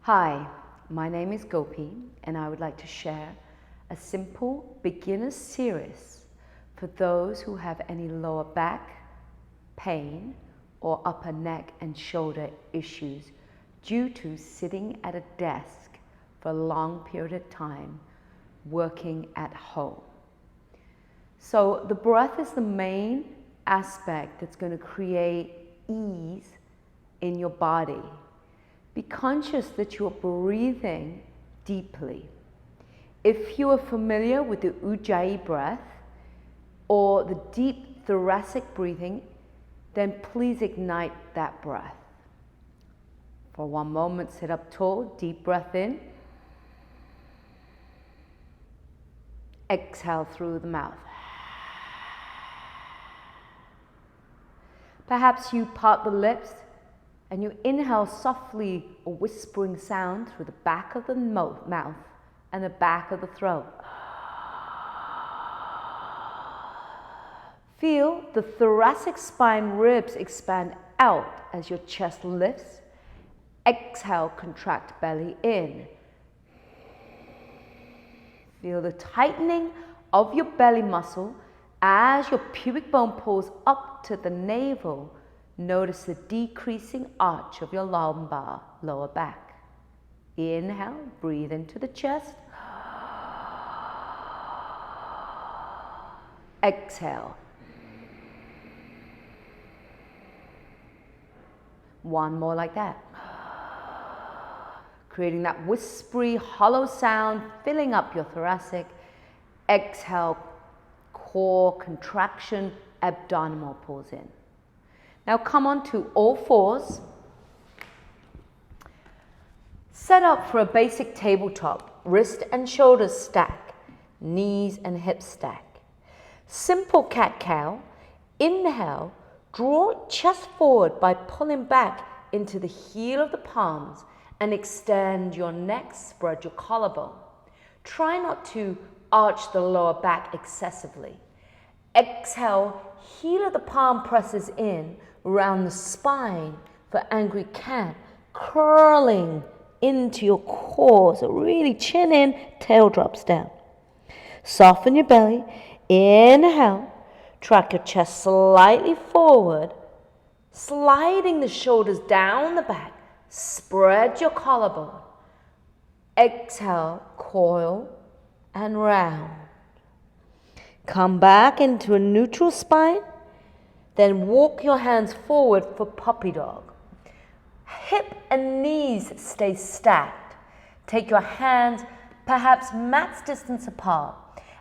Hi, my name is Gopi and I would like to share a simple beginner series for those who have any lower back pain or upper neck and shoulder issues due to sitting at a desk for a long period of time working at home. So the breath is the main aspect that's going to create ease in your body. Be conscious that you're breathing deeply. If you are familiar with the Ujjayi breath or the deep thoracic breathing, then please ignite that breath. For one moment, sit up tall, deep breath in. Exhale through the mouth. Perhaps you part the lips and you inhale softly, a whispering sound through the back of the mouth and the back of the throat. Feel the thoracic spine ribs expand out as your chest lifts. Exhale, contract belly in. Feel the tightening of your belly muscle as your pubic bone pulls up to the navel. Notice the decreasing arch of your lumbar, lower back. Inhale, breathe into the chest. Exhale. One more like that. Creating that whispery, hollow sound, filling up your thoracic. Exhale, core contraction, abdominal pulls in. Now come on to all fours. Set up for a basic tabletop. Wrist and shoulders stack. Knees and hips stack. Simple cat-cow. Inhale. Draw chest forward by pulling back into the heel of the palms and extend your neck. Spread your collarbone. Try not to arch the lower back excessively. Exhale. Heel of the palm presses in around the spine for angry cat, curling into your core. So really chin in, tail drops down. Soften your belly. Inhale. Track your chest slightly forward, sliding the shoulders down the back. Spread your collarbone. Exhale, coil and round. Come back into a neutral spine. Then walk your hands forward for puppy dog. Hip and knees stay stacked. Take your hands perhaps max distance apart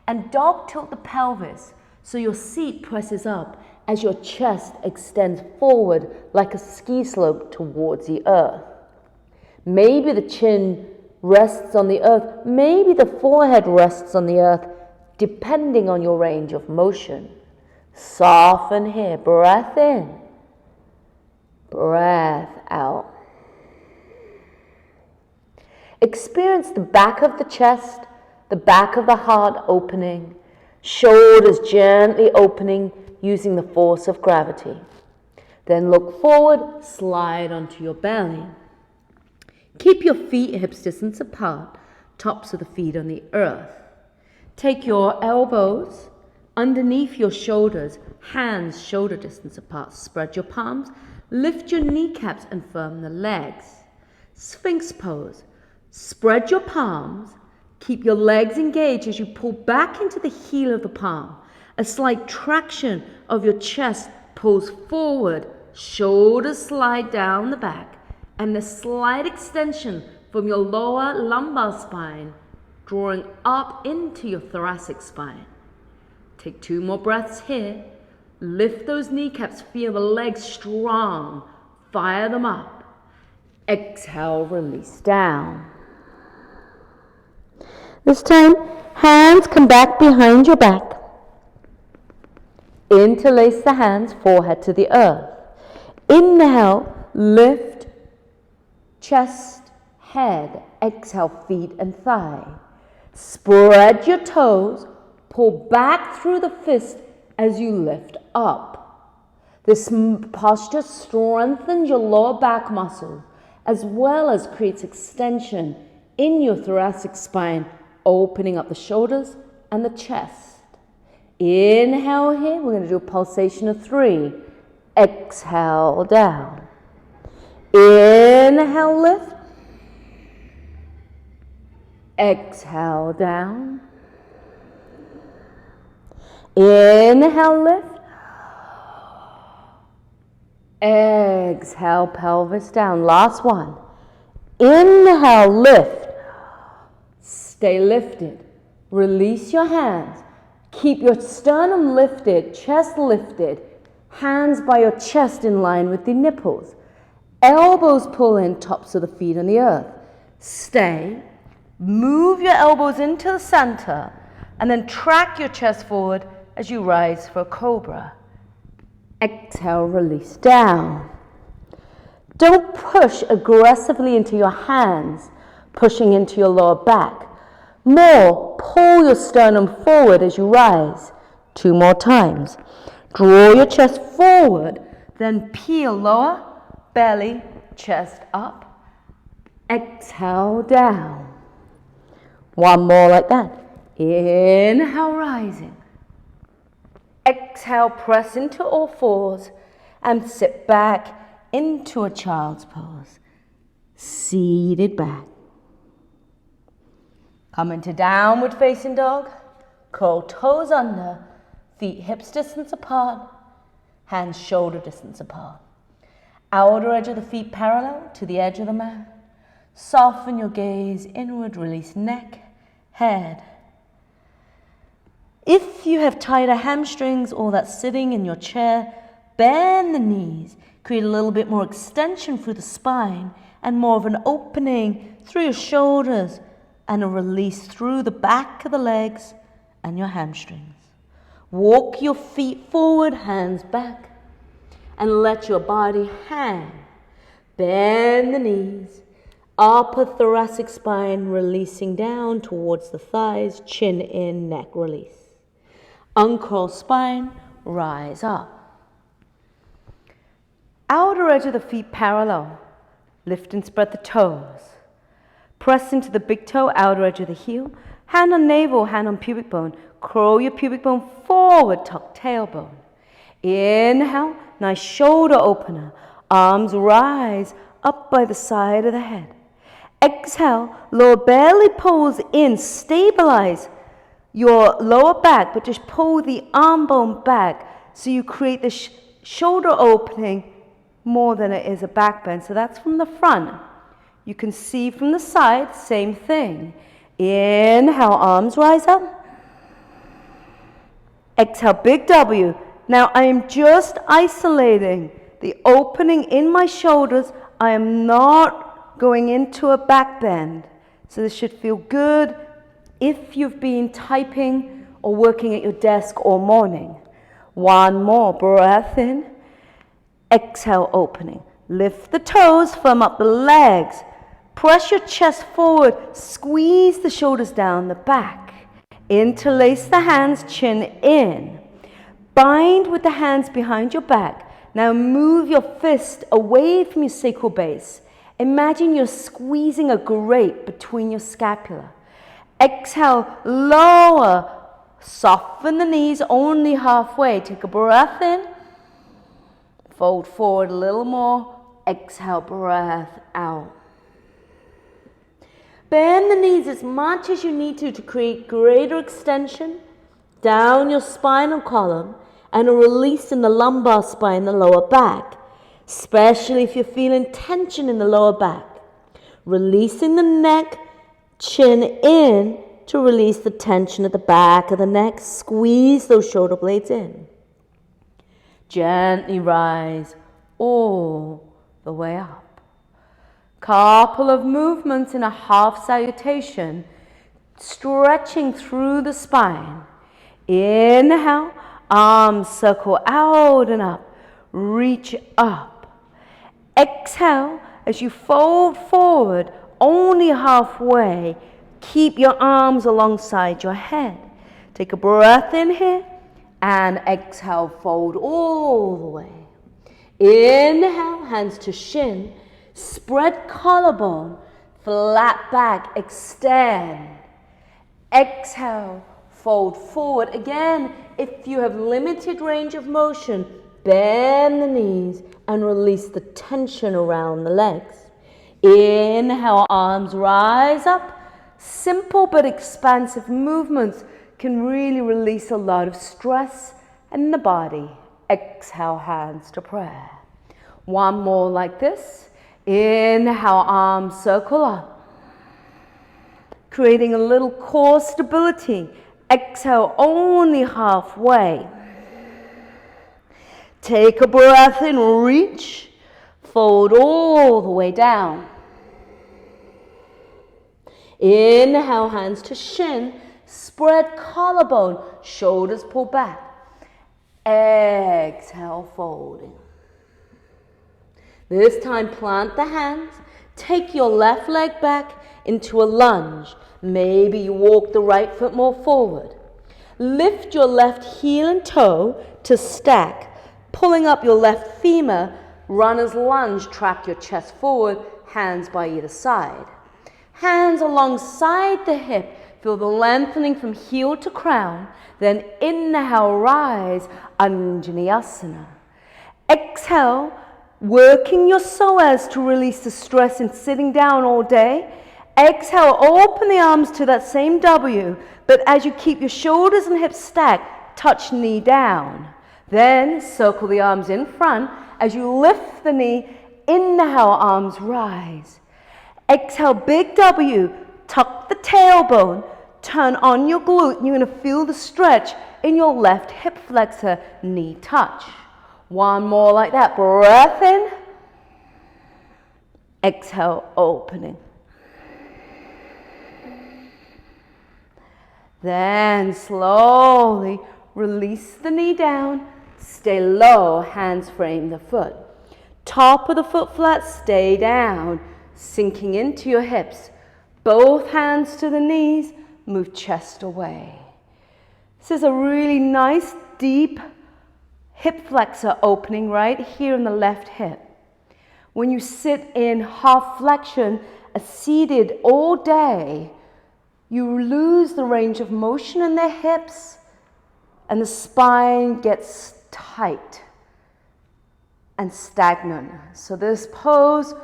and dog tilt the pelvis so your seat presses up as your chest extends forward like a ski slope towards the earth. Maybe the chin rests on the earth, maybe the forehead rests on the earth, depending on your range of motion. Soften here. Breath in. Breath out. Experience the back of the chest, the back of the heart opening, shoulders gently opening using the force of gravity. Then look forward, slide onto your belly. Keep your feet hips distance apart, tops of the feet on the earth. Take your elbows underneath your shoulders, hands shoulder distance apart. Spread your palms, lift your kneecaps and firm the legs. Sphinx pose. Spread your palms, keep your legs engaged as you pull back into the heel of the palm. A slight traction of your chest pulls forward, shoulders slide down the back, and a slight extension from your lower lumbar spine, drawing up into your thoracic spine. Take 2 more breaths here. Lift those kneecaps, feel the legs strong. Fire them up. Exhale, release down. This time, hands come back behind your back. Interlace the hands, forehead to the earth. Inhale, lift, chest, head. Exhale, feet and thigh. Spread your toes. Pull back through the fist as you lift up. This posture strengthens your lower back muscles as well as creates extension in your thoracic spine, opening up the shoulders and the chest. Inhale here, we're going to do a pulsation of 3. Exhale down. Inhale, lift. Exhale down. Inhale, lift. Exhale, pelvis down. Last one. Inhale, lift. Stay lifted. Release your hands. Keep your sternum lifted, chest lifted. Hands by your chest in line with the nipples. Elbows pull in, tops of the feet on the earth. Stay. Move your elbows into the center and then track your chest forward as you rise for a cobra. Exhale, release down. Don't push aggressively into your hands, pushing into your lower back. More, pull your sternum forward as you rise. 2 more times. Draw your chest forward, then peel lower, belly, chest up. Exhale, down. 1 more like that. Inhale, rising. Exhale, press into all fours and sit back into a child's pose. Seated back. Come into downward facing dog. Curl toes under. Feet hips distance apart. Hands shoulder distance apart. Outer edge of the feet parallel to the edge of the mat. Soften your gaze inward. Release neck, head. If you have tighter hamstrings or that's sitting in your chair, bend the knees. Create a little bit more extension through the spine and more of an opening through your shoulders and a release through the back of the legs and your hamstrings. Walk your feet forward, hands back, and let your body hang. Bend the knees, upper thoracic spine releasing down towards the thighs, chin in, neck release. Uncurl spine, rise up. Outer edge of the feet parallel. Lift and spread the toes. Press into the big toe, outer edge of the heel. Hand on navel, hand on pubic bone. Curl your pubic bone forward, tuck tailbone. Inhale, nice shoulder opener. Arms rise up by the side of the head. Exhale, lower belly pulls in, stabilize your lower back, but just pull the arm bone back so you create the shoulder opening more than it is a back bend. So that's from the front. You can see from the side, same thing. Inhale, arms rise up. Exhale, big W. Now I am just isolating the opening in my shoulders. I am not going into a back bend. So this should feel good if you've been typing or working at your desk all morning. 1 more, breath in. Exhale, opening. Lift the toes, firm up the legs. Press your chest forward, squeeze the shoulders down the back. Interlace the hands, chin in. Bind with the hands behind your back. Now move your fist away from your sacral base. Imagine you're squeezing a grape between your scapula. Exhale, lower. Soften the knees only halfway. Take a breath in. Fold forward a little more. Exhale, breath out. Bend the knees as much as you need to create greater extension down your spinal column and a release in the lumbar spine, the lower back, especially if you're feeling tension in the lower back. Releasing the neck, chin in to release the tension at the back of the neck. Squeeze those shoulder blades in. Gently rise all the way up. Couple of movements in a half salutation, stretching through the spine. Inhale, arms circle out and up, reach up. Exhale, as you fold forward, only halfway, keep your arms alongside your head. Take a breath in here, and exhale, fold all the way. Inhale, hands to shin. Spread collarbone, flat back, extend. Exhale, fold forward. Again, if you have limited range of motion, bend the knees and release the tension around the legs. Inhale, arms rise up. Simple but expansive movements can really release a lot of stress in the body. Exhale, hands to prayer. One more like this. Inhale, arms circle up, creating a little core stability. Exhale, only halfway. Take a breath in, reach, fold all the way down. Inhale, hands to shin, spread collarbone, shoulders pull back. Exhale, folding. This time, plant the hands, take your left leg back into a lunge. Maybe you walk the right foot more forward. Lift your left heel and toe to stack, pulling up your left femur. Runner's lunge, track your chest forward, hands by either side. Hands alongside the hip, feel the lengthening from heel to crown. Then inhale, rise, Anjaneyasana. Exhale, working your psoas to release the stress in sitting down all day. Exhale, open the arms to that same W, but as you keep your shoulders and hips stacked, touch knee down. Then circle the arms in front. As you lift the knee, inhale, arms rise. Exhale, big W, tuck the tailbone, turn on your glute. You're going to feel the stretch in your left hip flexor, knee touch. One more like that. Breath in. Exhale, opening. Then slowly release the knee down. Stay low, hands frame the foot. Top of the foot flat, stay down. Sinking into your hips. Both hands to the knees, move chest away. This is a really nice, deep hip flexor opening right here in the left hip. When you sit in half flexion, seated all day, you lose the range of motion in the hips and the spine gets tight and stagnant. So this pose,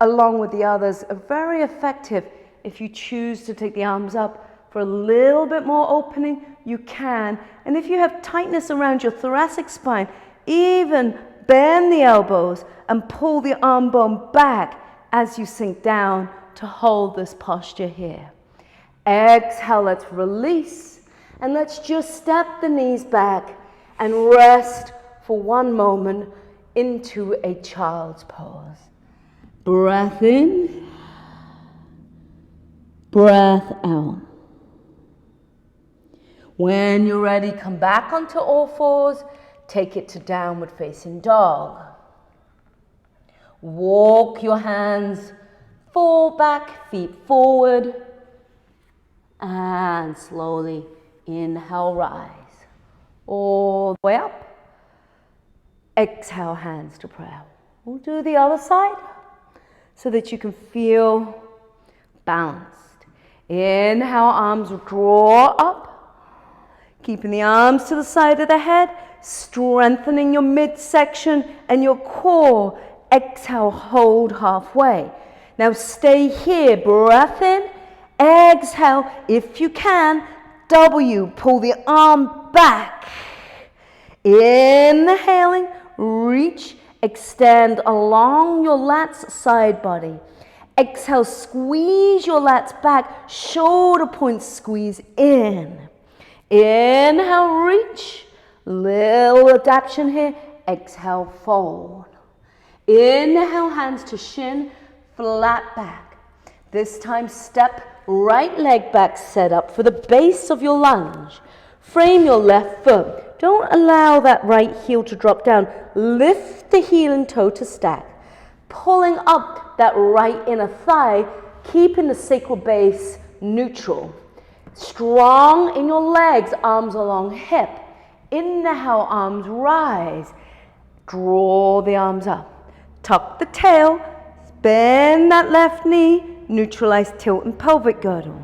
along with the others, are very effective. If you choose to take the arms up for a little bit more opening, you can. And if you have tightness around your thoracic spine, even bend the elbows and pull the arm bone back as you sink down to hold this posture here. Exhale, let's release. And let's just step the knees back and rest for one moment into a child's pose. Breath in, breath out. When you're ready, come back onto all fours. Take it to downward facing dog. Walk your hands, fall back, feet forward. And slowly inhale, rise. All the way up. Exhale, hands to prayer. We'll do the other side so that you can feel balanced. Inhale, arms draw up. Keeping the arms to the side of the head, strengthening your midsection and your core. Exhale, hold halfway. Now stay here, breath in. Exhale, if you can, W, pull the arm back. Inhaling, reach, extend along your lats, side body. Exhale, squeeze your lats back, shoulder points squeeze in. Inhale, reach, little adaptation here. Exhale, fold. Inhale, hands to shin, flat back. This time, step right leg back, set up for the base of your lunge. Frame your left foot. Don't allow that right heel to drop down. Lift the heel and toe to stack. Pulling up that right inner thigh, keeping the sacral base neutral. Strong in your legs, arms along hip. Inhale, arms rise. Draw the arms up. Tuck the tail, Bend that left knee, neutralize tilt and pelvic girdle.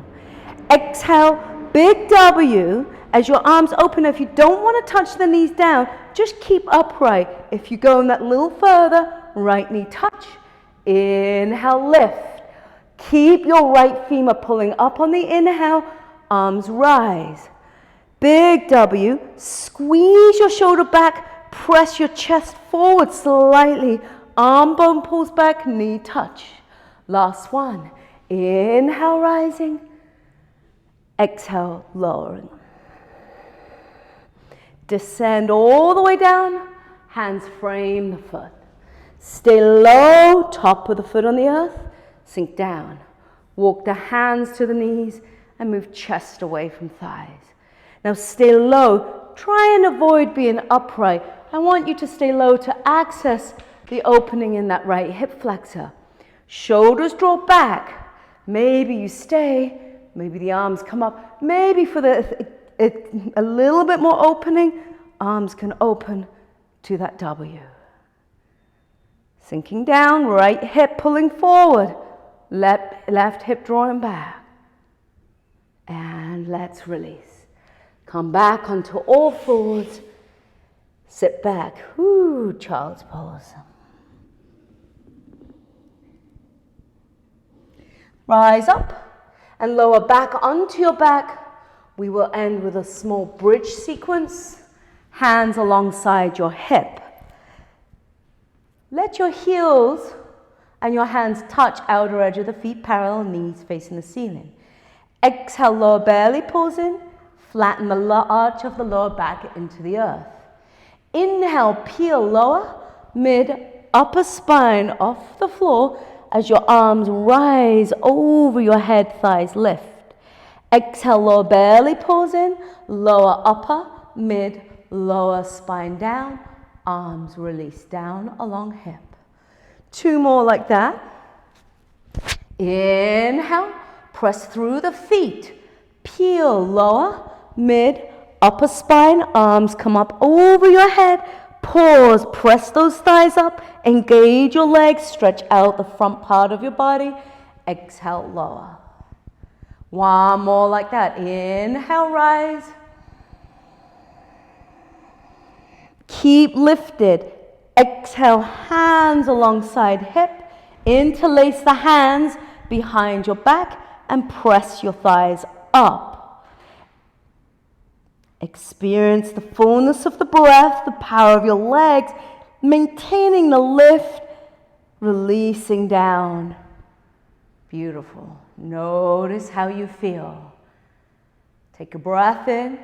Exhale, big W as your arms open. If you don't want to touch the knees down, just keep upright. If you go that little further, right knee touch. Inhale, lift. Keep your right femur pulling up on the inhale, arms rise. Big W, squeeze your shoulder back, press your chest forward slightly. Arm bone pulls back, knee touch. Last one. Inhale, rising. Exhale, lowering. Descend all the way down. Hands frame the foot. Stay low, top of the foot on the earth. Sink down. Walk the hands to the knees and move chest away from thighs. Now stay low. Try and avoid being upright. I want you to stay low to access the opening in that right hip flexor. Shoulders draw back. Maybe you stay. Maybe the arms come up. Maybe for a little bit more opening, arms can open to that W. Sinking down, right hip pulling forward. Left hip drawing back. And let's release. Come back onto all fours. Sit back. Ooh, child's pose. Rise up and lower back onto your back. We will end with a small bridge sequence. Hands alongside your hip. Let your heels and your hands touch outer edge of the feet, parallel knees facing the ceiling. Exhale, lower belly pulls in. Flatten the arch of the lower back into the earth. Inhale, peel lower, mid, upper spine off the floor as your arms rise over your head, thighs lift. Exhale, lower belly pulls in, lower upper, mid, lower spine down, arms release down along hip. 2 more like that. Inhale, press through the feet, peel lower, mid, upper spine, arms come up over your head. Pause, press those thighs up, engage your legs, stretch out the front part of your body. Exhale, lower. 1 more like that. Inhale, rise. Keep lifted. Exhale, hands alongside hip. Interlace the hands behind your back and press your thighs up. Experience the fullness of the breath, the power of your legs, maintaining the lift, releasing down. Beautiful. Notice how you feel. Take a breath in.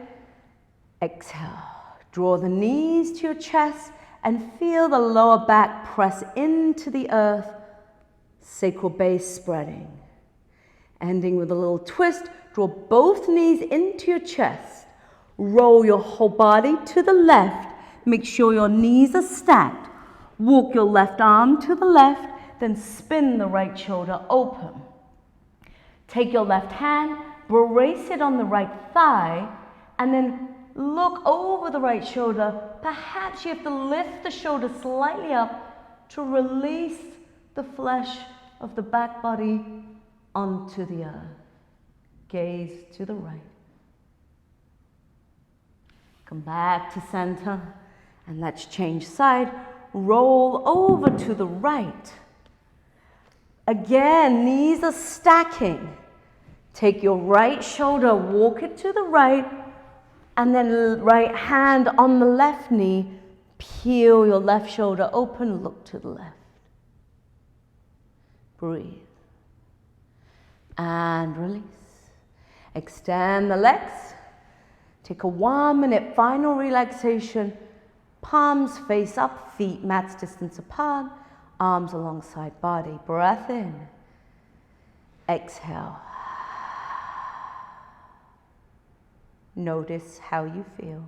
Exhale. Draw the knees to your chest and feel the lower back press into the earth, sacral base spreading. Ending with a little twist, draw both knees into your chest. Roll your whole body to the left. Make sure your knees are stacked. Walk your left arm to the left, then spin the right shoulder open. Take your left hand, brace it on the right thigh, and then look over the right shoulder. Perhaps you have to lift the shoulder slightly up to release the flesh of the back body onto the earth. Gaze to the right. Come back to center and let's change side. Roll over to the right. Again, knees are stacking. Take your right shoulder, walk it to the right, and then right hand on the left knee. Peel your left shoulder open, look to the left. Breathe. And release. Extend the legs. Take a 1-minute final relaxation. Palms face up, feet mats distance apart, arms alongside body. Breath in. Exhale. Notice how you feel.